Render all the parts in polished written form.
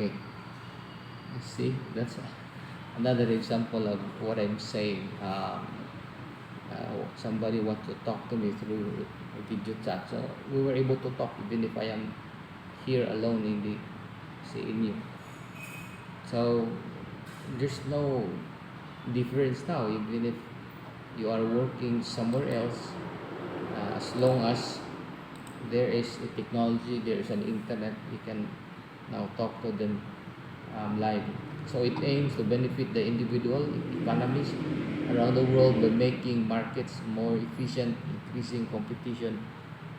Okay, you see, that's another example of what I'm saying. Somebody wants to talk to me through a video chat, so we were able to talk even if I am here alone in the say in you. So there's no difference now, even if you are working somewhere else, as long as there is a technology, there is an internet, you can now talk to them live. So it aims to benefit the individual economies around the world by making markets more efficient, increasing competition,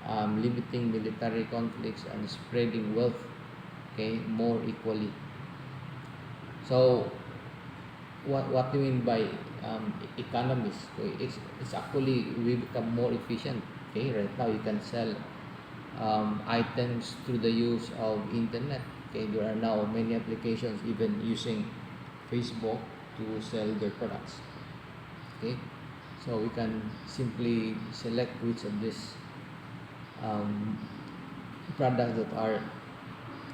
limiting military conflicts, and spreading wealth, okay, more equally. So what do you mean by economies? So it's actually we become more efficient. Okay, right now you can sell items through the use of internet. Okay, there are now many applications even using Facebook to sell their products. Okay, so we can simply select which of these um, products that are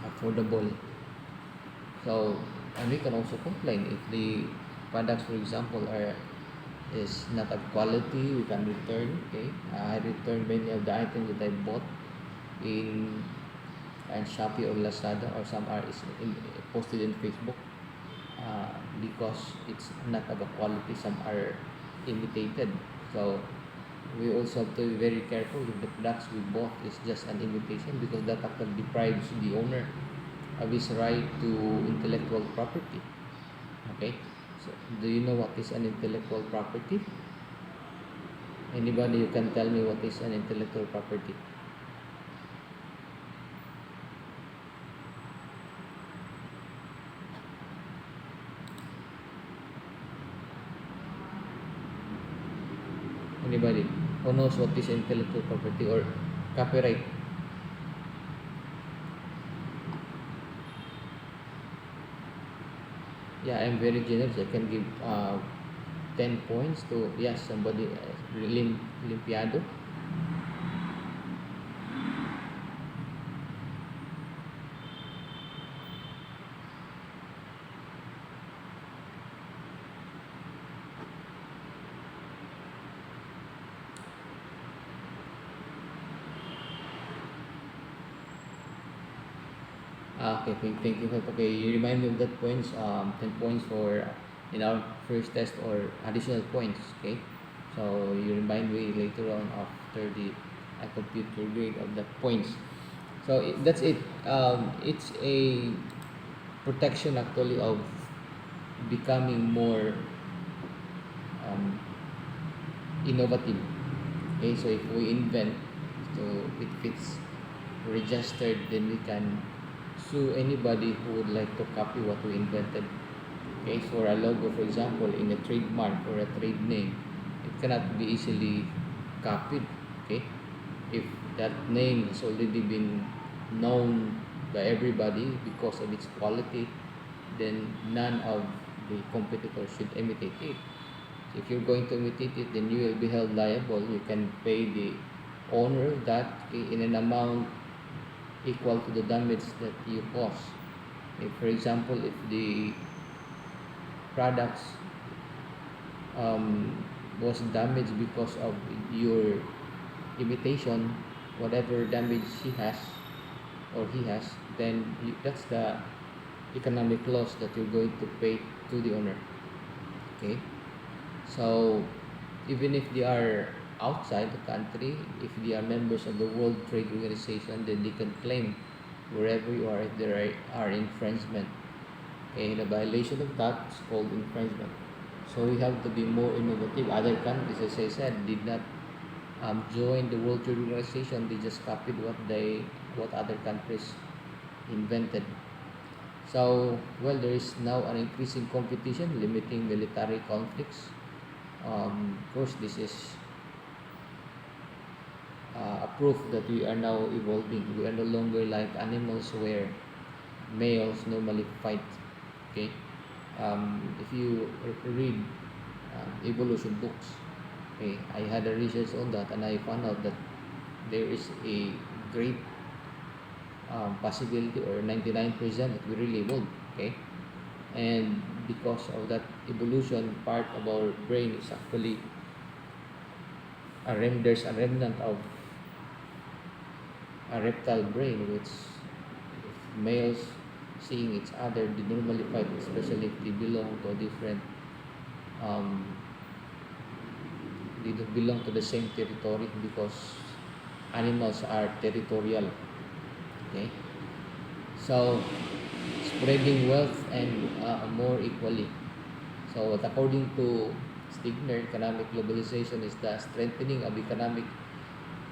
affordable. So, and we can also complain if the products, for example, are is not of quality. We can return. Okay, I returned many of the items that I bought in and Shopee or Lazada, or some are posted in Facebook, because it's not of a quality. Some are imitated. So we also have to be very careful if the products we bought is just an imitation, because that actually deprives the owner of his right to intellectual property. Okay, so do you know what is an intellectual property? Anybody, you can tell me what is an intellectual property? Anybody who knows what is intellectual property or copyright? Yeah, I'm very generous. I can give 10 points to, yes, somebody, Limpiado. Okay, thank you. Okay, you remind me of that points. 10 points for in our first test, or additional points. Okay, so you remind me later on after the I compute your grade of the points. So that's it. It's a protection actually of becoming more um, innovative. Okay, so if we invent, so it fits registered, then we can sue anybody who would like to copy what we invented. Okay, for a logo, for example, in a trademark or a trade name, it cannot be easily copied. Okay, if that name has already been known by everybody because of its quality, then none of the competitors should imitate it. If you're going to imitate it, then you will be held liable. You can pay the owner of that, okay, in an amount equal to the damage that you cause. If, for example, if the products um, was damaged because of your imitation, whatever damage she has or he has, then that's the economic loss that you're going to pay to the owner. Okay, so even if they are outside the country, if they are members of the World Trade Organization, then they can claim wherever you are if there are infringement. Okay, the violation of that is called infringement. So we have to be more innovative. Other countries, as I said, did not join the World Trade Organization. They just copied what other countries invented. So, well, there is now an increasing competition, limiting military conflicts. Of course, this is a proof that we are now evolving. We are no longer like animals where males normally fight. Okay, if you read evolution books, okay, I had a research on that, and I found out that there is a great possibility, or 99% that we really won't. Okay, and because of that evolution, part of our brain is actually there's a remnant of a reptile brain, which if males seeing each other, they normally fight, especially if they belong to a different, um, they don't belong to the same territory, because animals are territorial. Okay, so spreading wealth and more equally. So, according to Stigner, economic globalization is the strengthening of economic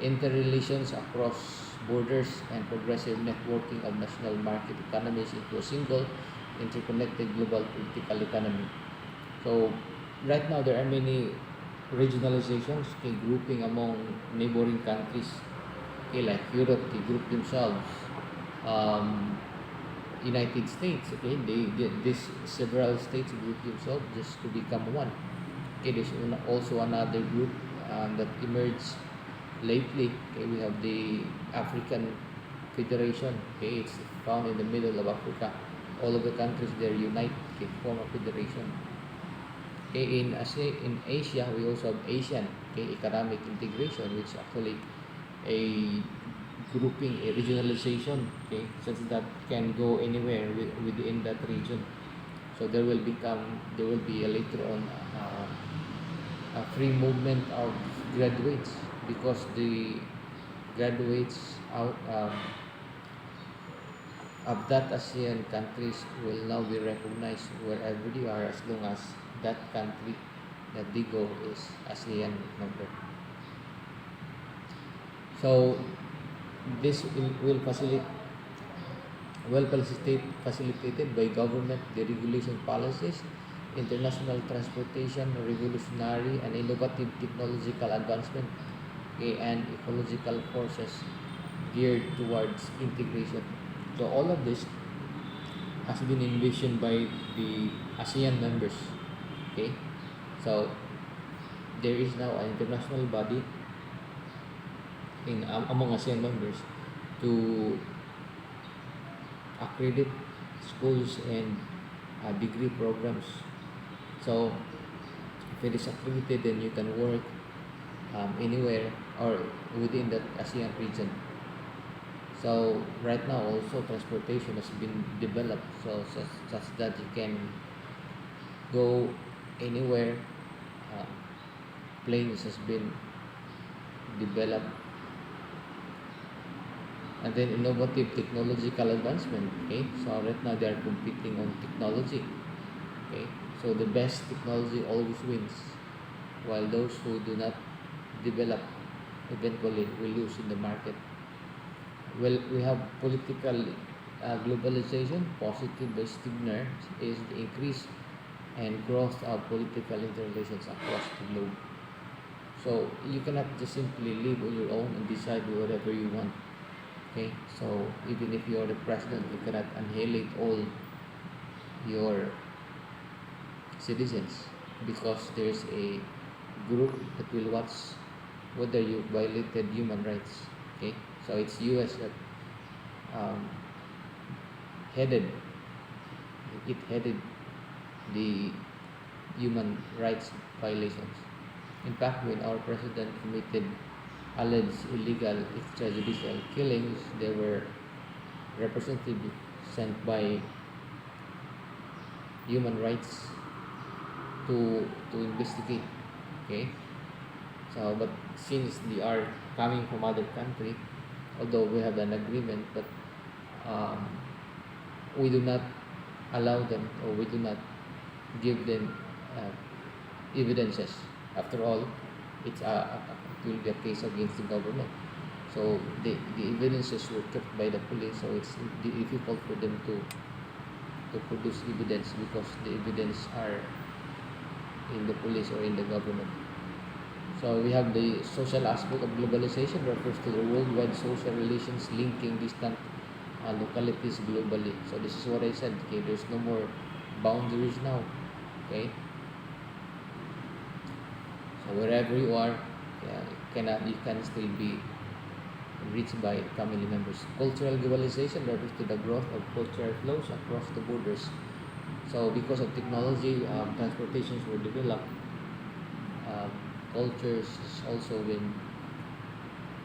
interrelations across borders and progressive networking of national market economies into a single interconnected global political economy. So right now there are many regionalizations, okay, grouping among neighboring countries. Okay, like Europe, they group themselves. Um, United States, okay, this several states group themselves just to become one. Okay, there's also another group that emerged lately. Okay, we have the African Federation. Okay, it's found in the middle of Africa. All of the countries there unite, okay, form a federation. Okay, in Asia, we also have Asian, okay, economic integration, which actually a grouping, a regionalization, okay, such that can go anywhere within that region. So there will be a later on a free movement of graduates, because the graduates out of that ASEAN countries will now be recognized wherever they are, as long as that country that they go is ASEAN member. So this will facilitated by government deregulation policies, international transportation, revolutionary and innovative technological advancement, okay, and ecological forces geared towards integration. So all of this has been envisioned by the ASEAN members. Okay, so there is now an international body in among ASEAN members to accredit schools and degree programs. So if it is accredited, then you can work anywhere or within that ASEAN region. So right now also transportation has been developed, so such that you can go anywhere. Uh, Planes has been developed, and then innovative technological advancement. Okay, so right now they are competing on technology. Okay, so the best technology always wins, while those who do not develop eventually will lose in the market. Well, we have political globalization. Positive by Stigner is the increase and growth of political interrelations across the globe. So you cannot just simply live on your own and decide whatever you want. Okay, so even if you are the president, you cannot annihilate all your citizens, because there's a group that will watch whether you violated human rights. Okay, so it's US that um, headed it headed the human rights violations. In fact, when our president committed alleged illegal extrajudicial killings, there were representatives sent by human rights to investigate. Okay, so but since they are coming from other country, although we have an agreement, but um, we do not allow them, or we do not give them uh, evidences. After all, it will be a case against the government. So the evidences were kept by the police, so it's difficult for them to produce evidence, because the evidence are in the police or in the government. So we have the social aspect of globalization, refers to the worldwide social relations linking distant localities globally. So this is what I said. Okay, there's no more boundaries now. Okay, so wherever you are, yeah, you can still be reached by family members. Cultural globalization refers to the growth of cultural flows across the borders. So, because of technology, transportations were developed, um, cultures has also been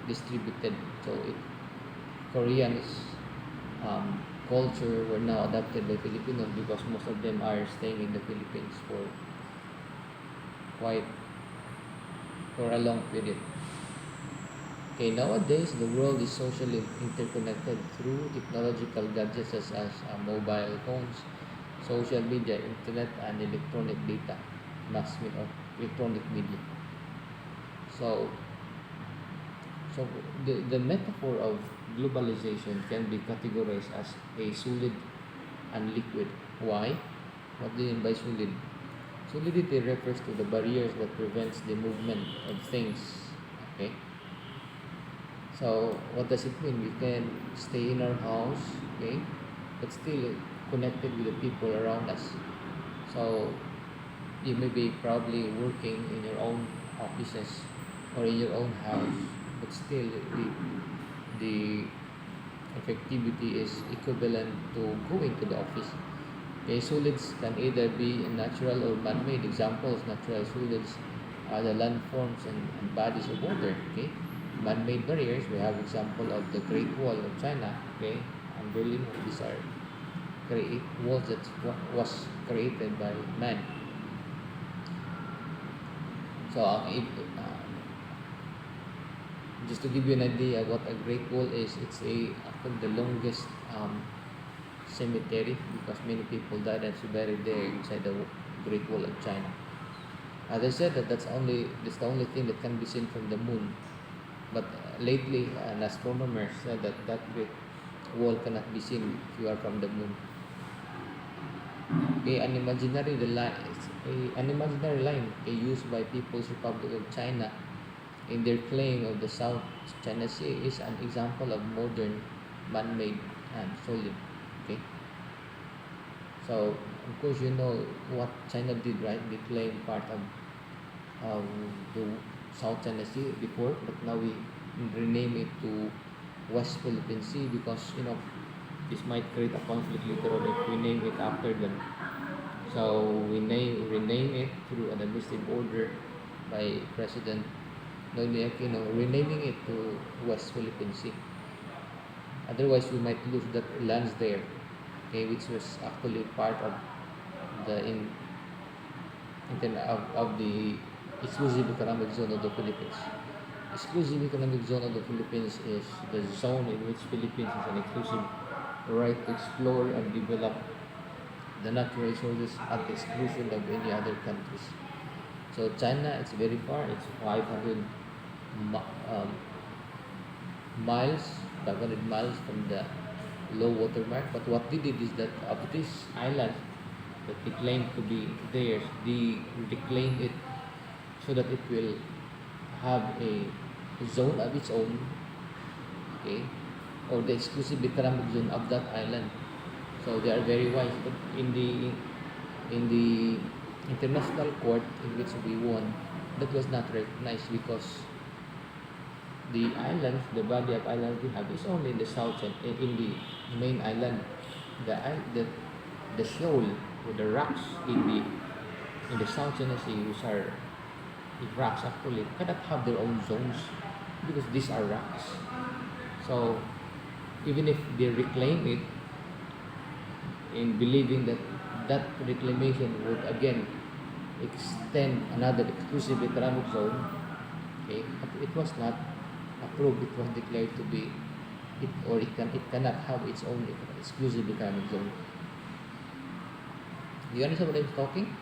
distributed. So, Koreans culture were now adopted by Filipinos because most of them are staying in the Philippines quite for a long period. Okay, nowadays the world is socially interconnected through technological gadgets such as mobile phones, social media, internet, and electronic data, of electronic media. So, so the metaphor of globalization can be categorized as a solid and liquid. Why? What do you mean by solid? Solidity refers to the barriers that prevents the movement of things. Okay. So what does it mean? We can stay in our house, okay, but still connected with the people around us. So you may be probably working in your own offices or in your own house, but still the effectivity is equivalent to going to the office. Okay, solids can either be natural or man-made. Examples: natural solids are the landforms and bodies of water. Okay, man-made barriers, we have example of the Great Wall of China. Okay, and Berlin. These are walls that was created by man. So just to give you an idea what a Great Wall is, it's actually the longest cemetery because many people died and buried there inside the Great Wall of China. They said that that's the only thing that can be seen from the moon. But lately, an astronomer said that that great wall cannot be seen if you are from the moon. An imaginary line used by People's Republic of China in their claim of the South China Sea is an example of modern man-made and solid. Okay, so of course you know what China did, right? They claimed part of the South China Sea before, but now we rename it to West Philippine Sea because this might create a conflict later on if we name it after them. So we rename it through an administrative order by President Noynoy Aquino, renaming it to West Philippine Sea. Otherwise, we might lose that lands there, okay, which was actually part of the of the exclusive economic zone of the Philippines. Exclusive economic zone of the Philippines is the zone in which Philippines has an exclusive right to explore and develop the natural resources at the exclusion of any other countries. So China, it's very far. It's 500 um, miles, 500 miles from the low water mark. But what they did is that of this island that they claim to be theirs, they reclaim it so that it will have a zone of its own, okay, or the exclusive economic zone of that island. So they are very wise. But in the international court in which we won, that was not recognized because the islands, the body of islands we have is only in the south and in the main island. The the shoal or the rocks in the South China Sea, which are rocks actually cannot have their own zones because these are rocks. So even if they reclaim it in believing that that reclamation would again extend another exclusive economic zone, okay, but it was not approved. It was declared to be it cannot have its own exclusive economic zone. Do you understand what I'm talking?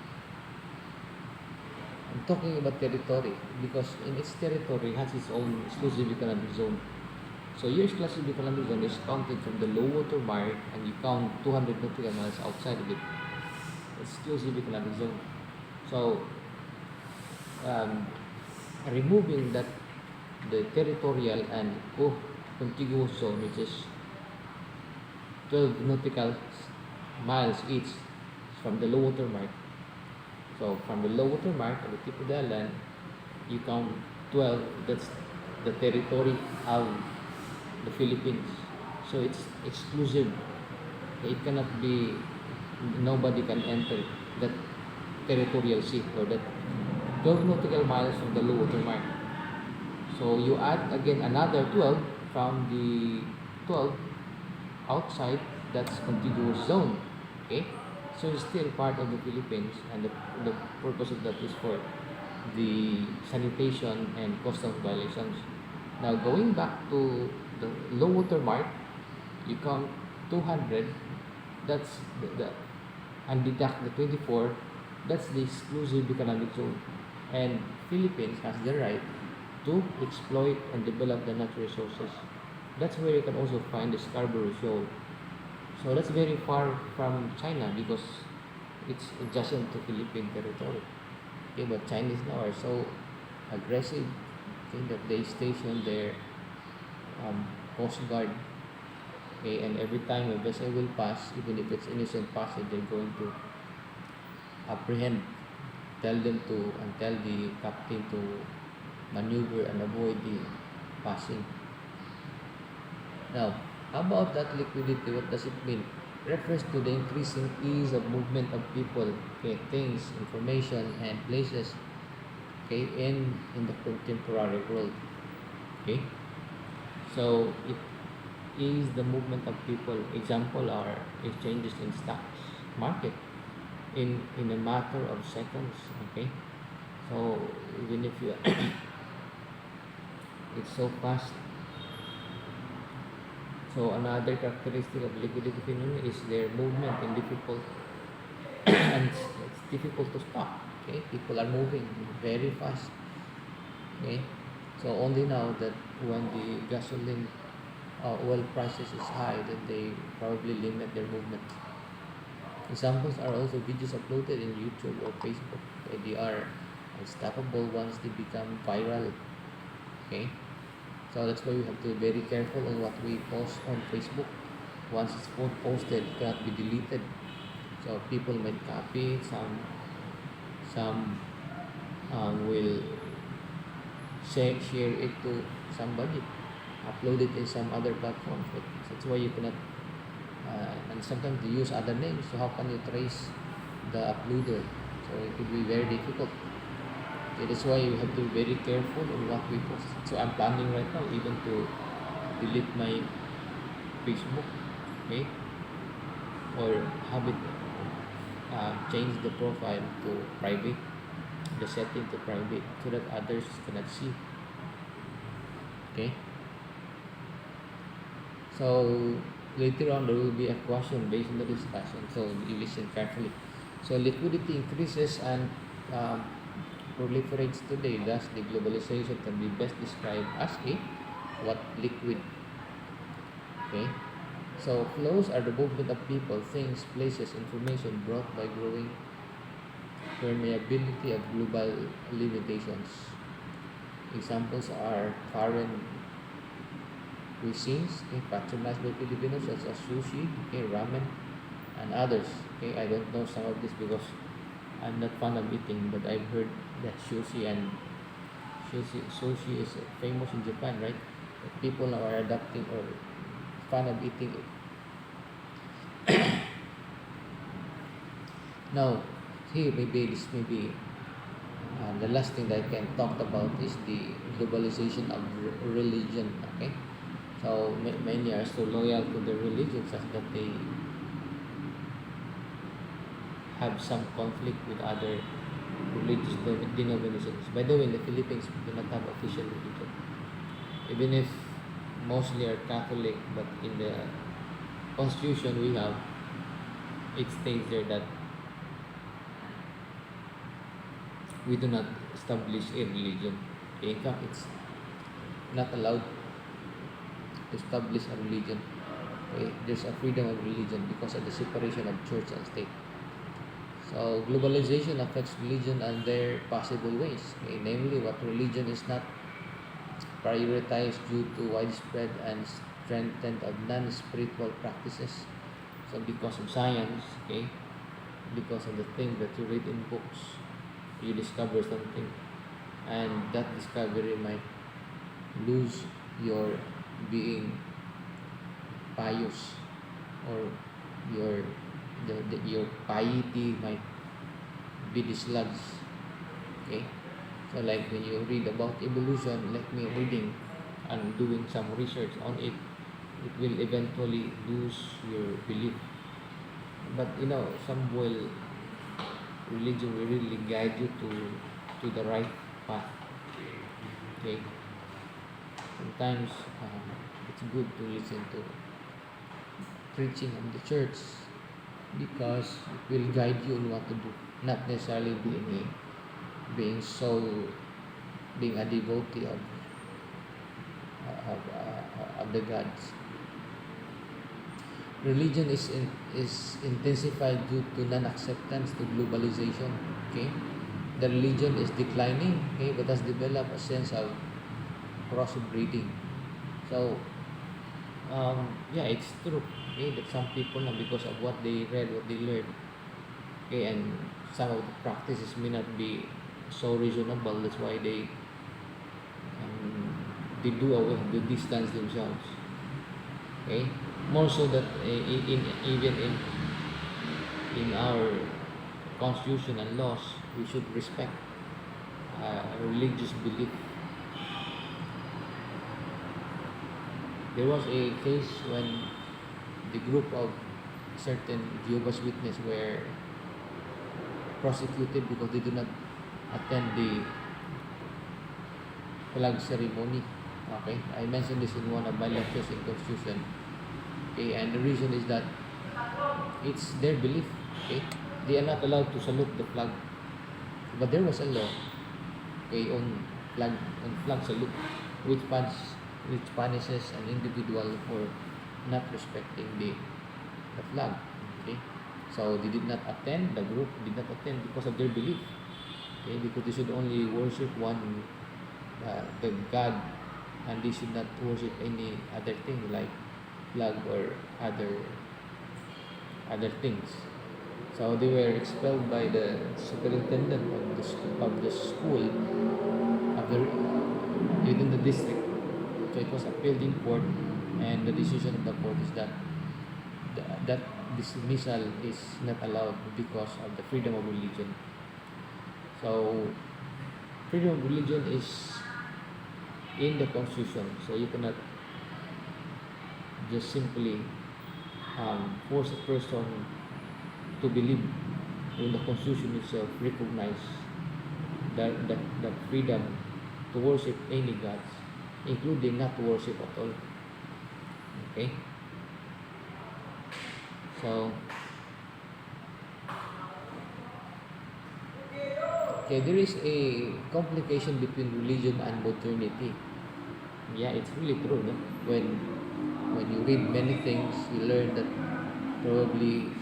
I'm talking about territory because in its territory it has its own exclusive economic zone. So your exclusive economic zone is counted from the low water mark and you count 200 nautical miles outside of it. Exclusive economic zone. So um, removing that the territorial and contiguous zone, which is 12 nautical miles each from the low water mark. So from the low water mark at the tip of the island, you count 12. That's the territory of the Philippines. So it's exclusive. It cannot be, nobody can enter that territorial sea or that 12 nautical miles from the low water mark. So you add again another 12 from the 12 outside, that's contiguous zone. Okay, so it's still part of the Philippines, and the purpose of that is for the sanitation and customs violations. Now going back to the low water mark, you count 200, that's the and deduct the 24, that's the exclusive economic zone. And Philippines has the right to exploit and develop the natural resources. That's where you can also find the Scarborough Shoal. So that's very far from China because it's adjacent to Philippine territory. Okay, but Chinese now are so aggressive, okay, that they station their coast guard. Okay, and every time a vessel will pass, even if it's innocent passage, they're going to apprehend, tell the captain to maneuver and avoid the passing. Now, how about that liquidity? What does it mean? Refers to the increasing ease of movement of people, okay, things, information, and places, okay, in the contemporary world. Okay, so it is the movement of people. Example are exchanges in stocks market in a matter of seconds. Okay, so even if you it's so fast. So another characteristic of liquidity phenomenon is their movement in difficult and it's difficult to stop. Okay, people are moving very fast. Okay, so only now that when the gasoline oil prices is high, then they probably limit their movement. Examples are also videos uploaded in YouTube or Facebook. Okay, they are unstoppable once they become viral. Okay, so that's why we have to be very careful on what we post on Facebook. Once it's posted, it cannot be deleted. So people might copy it, some will share it to somebody, upload it in some other platforms. But that's why you cannot, and sometimes they use other names. So how can you trace the uploader? So it could be very difficult. Okay, that's why you have to be very careful on what we post. So I'm planning right now even to delete my Facebook, okay, or have it change the profile to private, the setting to private, so that others cannot see. Okay, so later on there will be a question based on the discussion, so you listen carefully. So liquidity increases and um, proliferates today. Thus the globalization can be best described as a what liquid. Okay, so flows are the movement of people, things, places, information brought by growing permeability of global limitations. Examples are foreign cuisines, okay, patronized by Filipinos such as sushi, okay, ramen, and others. Okay, I don't know some of this because I'm not fond of eating, but I've heard that sushi is famous in Japan, right? People now are adopting or fond of eating it. Now, here maybe this may be the last thing that I can talk about is the globalization of religion. Okay, so many are so loyal to their religion such that they have some conflict with other religious denominations. By the way, in the Philippines, we do not have official religion, even if mostly are Catholic. But in the constitution we have, it states there that we do not establish a religion. In fact, it's not allowed to establish a religion. Okay? There's a freedom of religion because of the separation of church and state. So globalization affects religion and their possible ways. Okay? Namely, what religion is not prioritized due to widespread and strengthened of non-spiritual practices. So because of science, okay, because of the things that you read in books, you discover something, and that discovery might lose your being pious, or your your piety might be dislodged. Okay, so like when you read about evolution, like me reading and doing some research on it, it will eventually lose your belief. But some religion will really guide you to the right path. Okay, sometimes it's good to listen to preaching of the church because it will guide you on what to do, not necessarily being so being a devotee of the gods. Religion is intensified due to non-acceptance to globalization. Okay, the religion is declining. Okay, but has developed a sense of crossbreeding. So yeah, it's true. Okay, that some people now, because of what they read, what they learned, okay, and some of the practices may not be so reasonable. That's why they do away, they distance themselves. Okay, more so that even in our constitution and laws, we should respect religious belief. There was a case when the group of certain Jehovah's Witness were prosecuted because they do not attend the flag ceremony. Okay, I mentioned this in one of my lectures in Constitution. Okay, and the reason is that it's their belief. Okay, they are not allowed to salute the flag, but there was a law, okay, flag on flag salute, which punishes an individual for not respecting the flag. Okay, so they did not attend. The group did not attend because of their belief. Okay, because they should only worship one, the God, and they should not worship any other thing like flag or other things. So they were expelled by the superintendent of the school of the within the district. So it was appealed in court, and the decision of the court is that that dismissal is not allowed because of the freedom of religion. So freedom of religion is in the constitution, so you cannot just simply force a person to believe when the constitution itself recognize the freedom to worship any gods, including not to worship at all. Okay, so there is a complication between religion and modernity. Yeah, it's really true, no? When you read many things, you learn that probably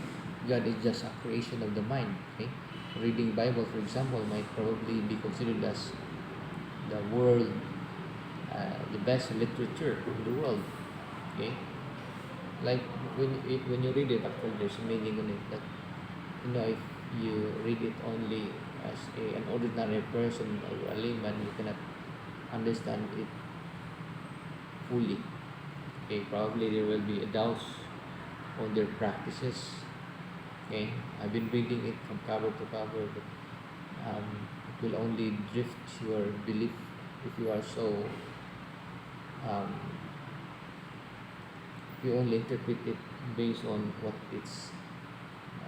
God is just a creation of the mind. Okay, reading Bible, for example, might probably be considered as the world, the best literature in the world. Okay, like when you read it, actually, there's meaning in it that if you read it only as an ordinary person or a layman, you cannot understand it fully. Okay, probably there will be doubts on their practices. Okay, I've been reading it from cover to cover, but it will only drift your belief if you are so um, if you only interpret it based on what it's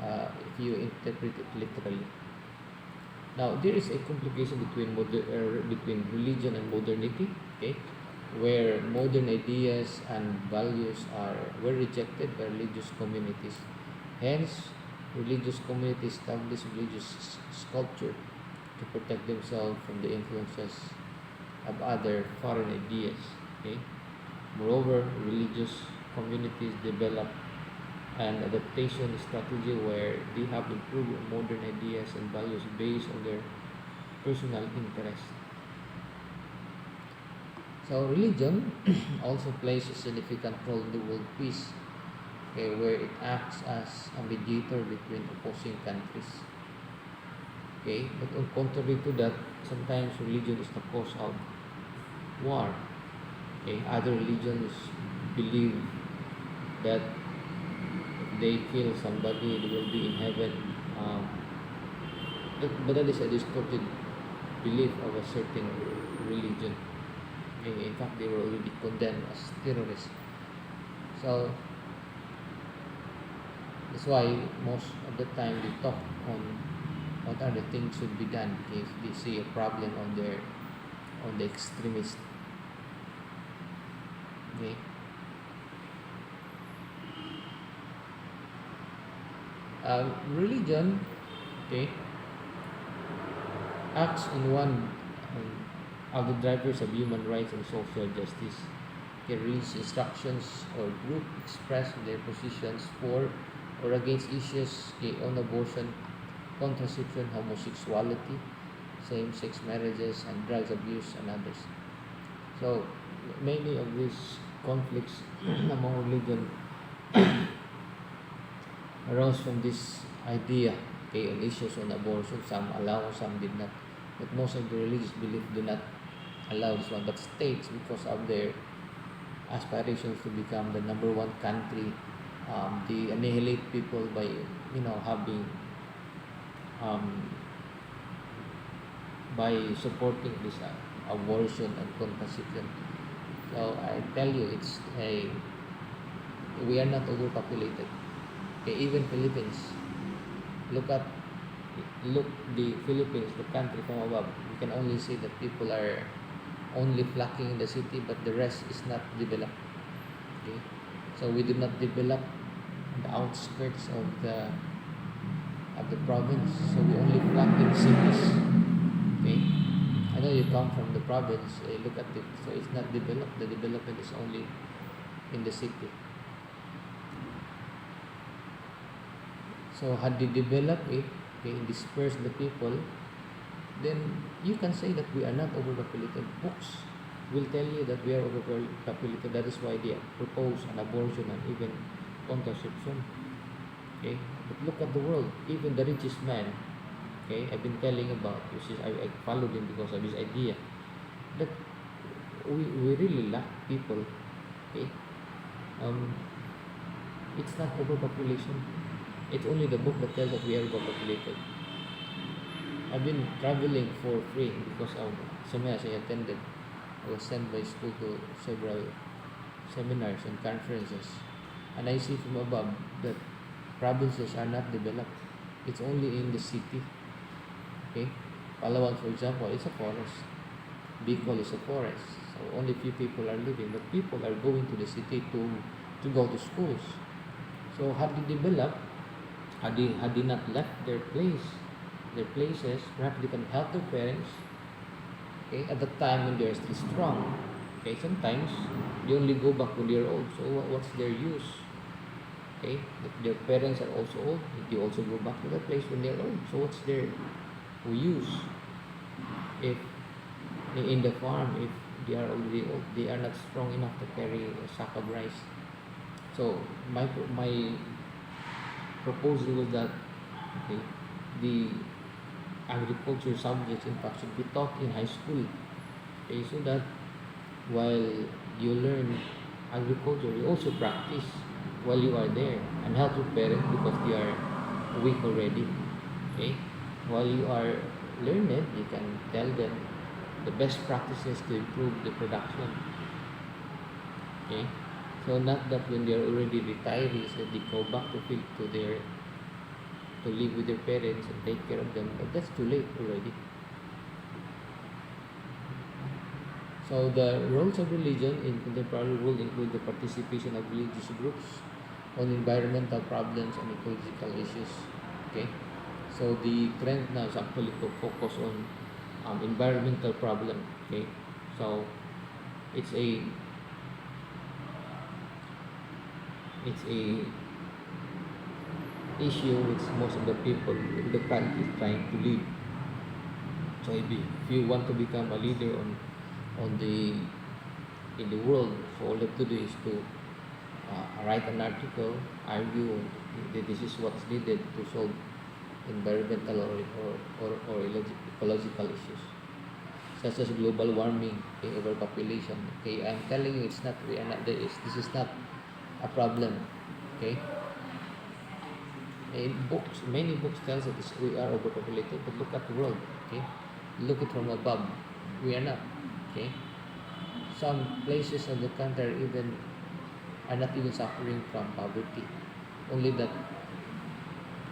if you interpret it literally. Now there is a complication between religion and modernity. Okay, where modern ideas and values were rejected by religious communities. Hence, religious communities established religious sculpture to protect themselves from the influences of other foreign ideas. Okay? Moreover, religious communities develop an adaptation strategy where they have improved modern ideas and values based on their personal interest. So religion also plays a significant role in the world peace, okay, where it acts as a mediator between opposing countries. Okay, but on contrary to that, sometimes religion is the cause of war. Okay, other religions believe that if they kill somebody, they will be in heaven. Um, but that is a distorted belief of a certain religion. In fact, they were already condemned as terrorists. So that's why most of the time they talk on what are the things should be done if they see a problem on the extremist. Okay. Religion, okay, acts in one of the drivers of human rights and social justice. Okay, release instructions or group express their positions for or against issues, okay, on abortion, contraception, homosexuality, same-sex marriages, and drugs abuse, and others. So many of these conflicts among religion arose from this idea, okay, on issues on abortion. Some allow, some did not. But most of the religious belief do not allow this one. But states, because of their aspirations to become the number one country, they annihilate people by having um, by supporting this abortion and contraception. So I tell you, it's a we are not overpopulated. Okay, even Philippines. Look at look the Philippines, the country from above. You can only see that people are only flocking in the city, but the rest is not developed. Okay, so we do not develop the outskirts of the province. So we only flock in cities. Okay, I know you come from the province. Look at it. So it's not developed. The development is only in the city. So had they developed it, okay, disperse the people, then you can say that we are not overpopulated. Books will tell you that we are overpopulated. That is why they propose an abortion and even contraception. Okay, but look at the world. Even the richest man, okay, I've been telling about. I followed him because of his idea. That we really lack people. Okay, um, it's not overpopulation. It's only the book that tells that we are overpopulated. I've been traveling for free because of seminars I attended. I was sent by school to several seminars and conferences. And I see from above that provinces are not developed. It's only in the city. Okay? Palawan, for example, is a forest. Bicol is a forest. So only few people are living. But people are going to the city to go to schools. So had they developed, had they not left their places, perhaps they can help their parents, okay, at the time when they're still strong. Okay, sometimes they only go back when they're old. So what's their use? Okay, if their parents are also old, they also go back to the place when they're old. So what's their use? If in the farm, if they are already old, they are not strong enough to carry a sack of rice. So my proposal was that, okay, the agriculture subjects in fact should be taught in high school, okay, so that while you learn agriculture, you also practice while you are there and help your parents because they are weak already. Okay, while you are learning, you can tell them the best practices to improve the production. Okay, so not that when they are already retirees that they go back to their to live with their parents and take care of them, but that's too late already. So the roles of religion in contemporary world include the participation of religious groups on environmental problems and ecological issues. Okay, so the trend now is actually to focus on environmental problem. Okay, so it's a it's a issue which most of the people in the country is trying to lead. So if you want to become a leader on the in the world, so all you have to do is to write an article, argue that this is what's needed to solve environmental or ecological issues, such as global warming, okay, overpopulation. Okay, I'm telling you, it's not. We are not. This is not. a problem. Okay, in books, many books tells us we are overpopulated, but look at the world. Okay, look it from above, we are not. Okay, some places on the country are not even suffering from poverty, only that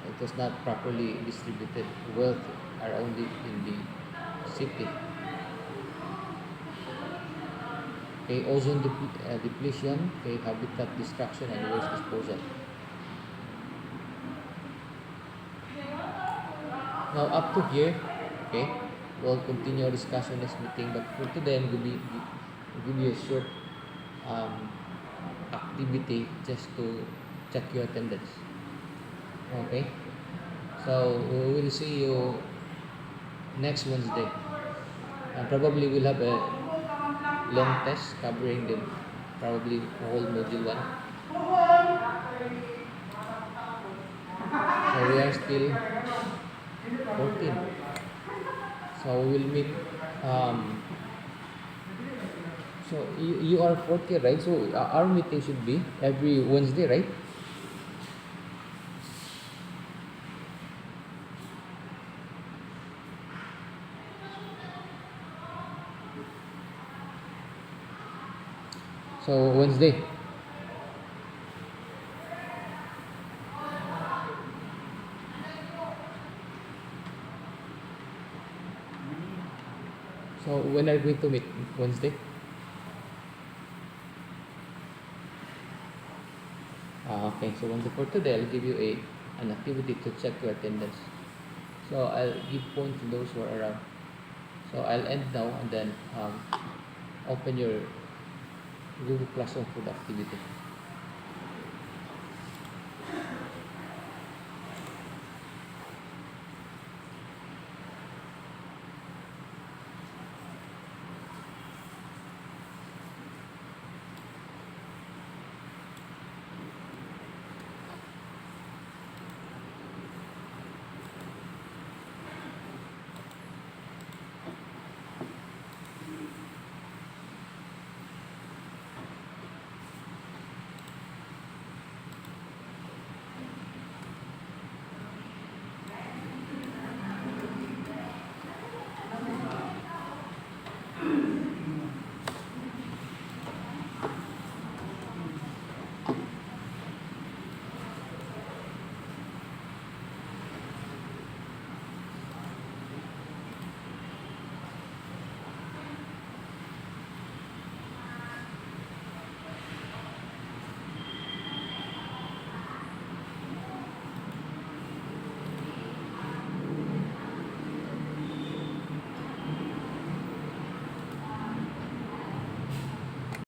it was not properly distributed. Wealth are only in the city. Okay, ozone depletion, okay, habitat destruction, and waste disposal. Now, up to here, okay, we'll continue our discussion next meeting. But for today, I'm going to give you a short um, activity just to check your attendance. Okay, so we will see you next Wednesday. And probably we'll have a long test covering the probably whole module one. So we are still 14. So we will meet. Um, you are 40, right? So our meeting should be every Wednesday, right? So Wednesday. So when are we going to meet? Wednesday? Okay. So Wednesday for today, I'll give you an activity to check your attendance. So I'll give points to those who are around. So I'll end now and then open your Google Classroom for the activity.